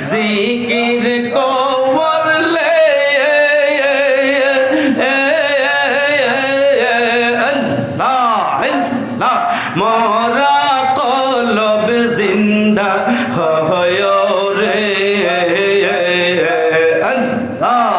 জিকির করলে আল্লাহ আল্লাহ মোরা কলব জিন্দা হয় রে আল্লাহ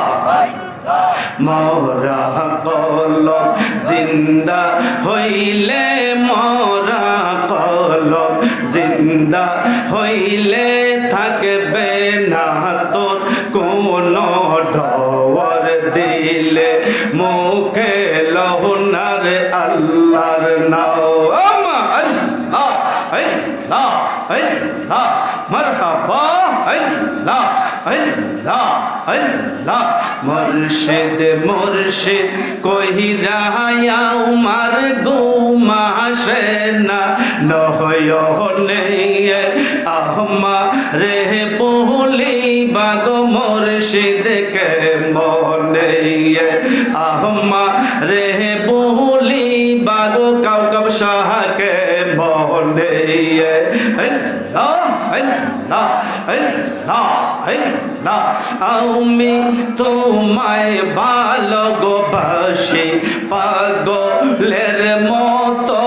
মোরা কলব জিন্দা হইলে মোরা কলব জিন্দা হইলে থাকবে না তোর কোন ডর দিলে মুখে লহনার আল্লাহর নাও আল্লাহ আল্লাহ আল্লাহ মারহাবা আল্লাহ আল্লাহ আল্লাহ মুর্শিদ মুর্শিদ কহিরা আমার ঘুমাসে না নহয়নে আহমা রে বলি বাগো মুর্শিদকে মনে আহমা রে বলি বাগো কাউকাব শাহকে মনে আল্লাহ আল্লাহ আল্লাহ আল্লাহ আমি তোমায় ভালোবাসি পাগলের মতো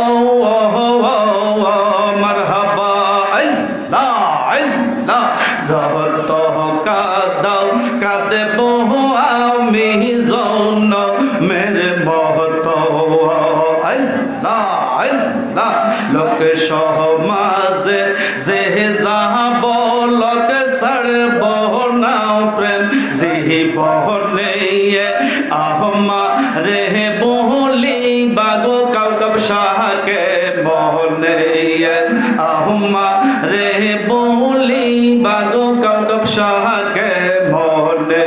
মারহাবা আল্লাহ আল্লাহ যত কাঁদাও কাঁদব আমি জনমের মতো আল্লাহ আল্লাহ লোক সমাজে যে যাব লোক সর্ব নাও প্রেম জীবনে আহমা রে বলি বাগো কাউকাব শাহকে মনে আহমা রে বলি বাগো কাউকাব শাহকে মনে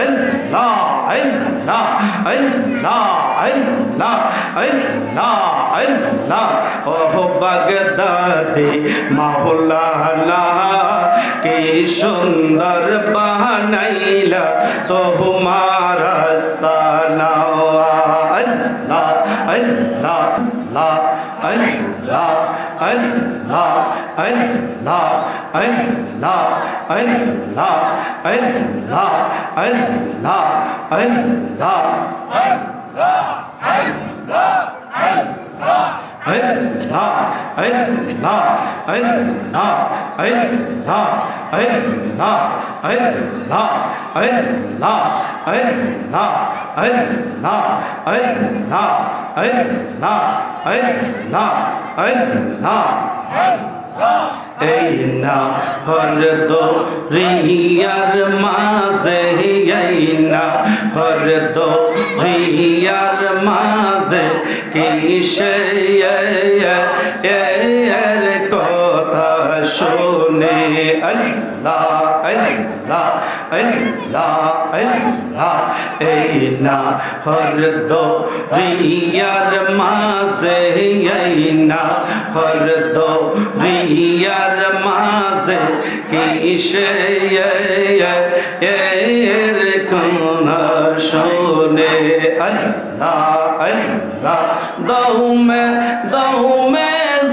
আল্লাহ আল্লাহ আল্লাহ আল্লাহ আল্লাহ আল্লাহ ওহ বাগদাদি মাওলানা কি সুন্দর বানাইলা তোমার আস্তানা আল্লাহ আল্লাহ আল্লাহ আল্লাহ আল্লাহ আল্লাহ আল্লাহ আল্লাহ আল্লাহ আল্লাহ আল্লাহ Allah, Allah, Allah, Allah, Allah, Allah, Allah, Allah, Allah, Allah, Allah, Allah, Allah. এই না হরদ রিয়ার মাঝে এই না হরদ রিয়ার মাঝে কিসে এর কথা শুনে আল্লাহ আল্লাহ আল্লাহ আল্লাহ এই না হরদ রিয়ার মাঝে এই না হরদ রিয়ার মাঝে কিসে এর কোন শোনে আল্লাহ আল্লাহ দৌমে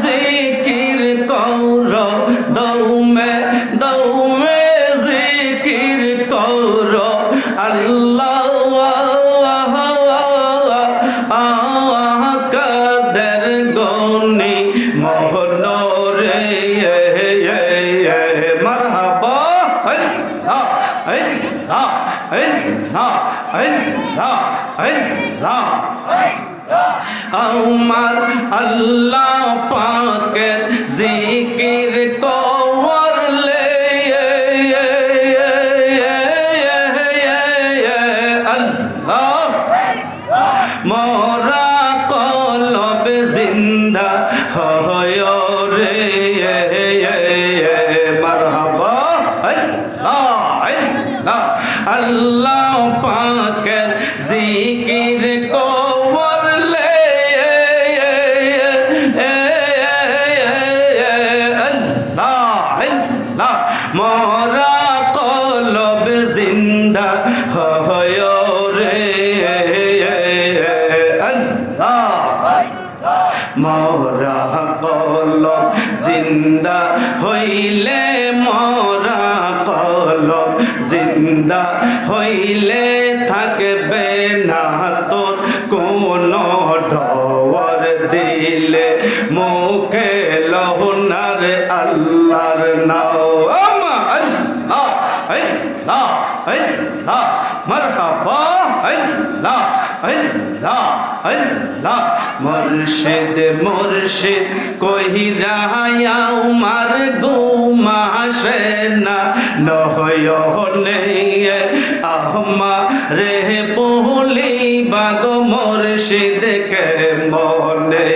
জিকির কর দৌমে জিকির কর আল্লাহ কাদের গনি মোহন রে মারহাবা আল্লাহ আল্লাহ আল্লাহ আল্লাহ আল্লাহ আমার আল্লাহ পাকের জিকির করলে আল্লাহ মোরা কলব জিন্দা হয় রে মারহাবা আল্লাহ আল্লাহ আল্লাহ পাকের জিকির করলে আল্লাহ আল্লাহ মোরা কলব জিন্দা হয় রে আল্লাহ মোরা কলব জিন্দা হইলে মোরা জিন্দা হইলে থাকবে না তোর কোন ডর দিলে মুখে লহনার আল্লাহর নাও আল্লাহ আল্লাহ আল্লাহ মারহাবা আল্লাহ আল্লাহ আল্লাহ মুর্শিদ মুর্শিদ কহিরা আমার ঘুমাসে না নহয়নে আহমা রে বলি বাগ মুর্শিদ কে মনে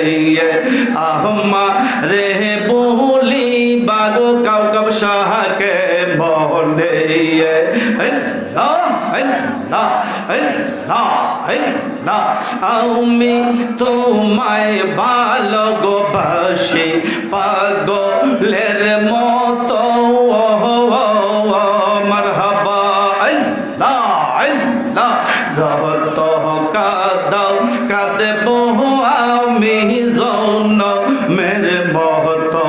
আহমা রে বলি বাগ কাউকব শাহ কে মনে আল্লাহ আল্লাহ আল্লাহ আল্লাহ আমি তোমায় ভালোবাসি পাগলের মতো মারহাবা আল্লাহ আল্লাহ যত কাদাও কাঁদব আমি জনমের মতো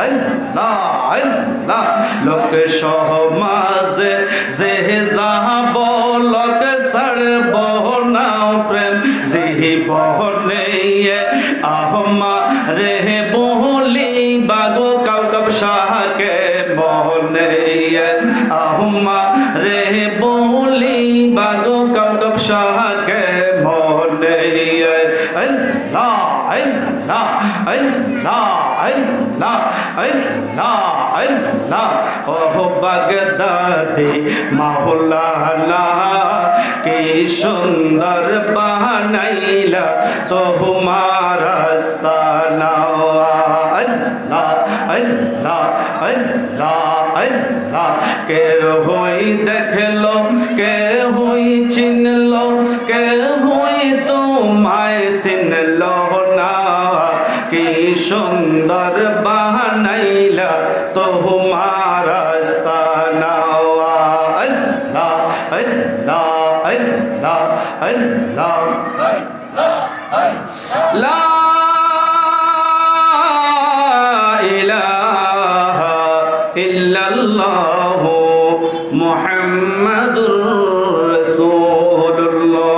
আল্লাহ আল্লাহ লোক সমাজে যে যাব লোক সর্ব নাও প্রেম জীবনে আহমা রে বলি বাগো কাউকব শাহকে মনে আহমা রে বলি বাগো কাউকব শাহকে মনে আল্লাহ আল্লাহ আল্লাহ আল্লাহ আল্লাহ আল্লাহ ওহ বাগদাদি মাওলানা কি সুন্দর বানাইলা তোমার আস্তানা আল্লাহ আল্লাহ আল্লাহ আল্লাহ কে হই দেখলো কে হই চিনলো কে হই তোমায় চিনলো না কি সুন্দর বানাইলা তোমার আস্তানা আল্লাহ আল্লাহ আল্লাহ আল্লাহ লা ইলাহা ইল্লাল্লাহ মুহাম্মাদুর রাসূলুল্লাহ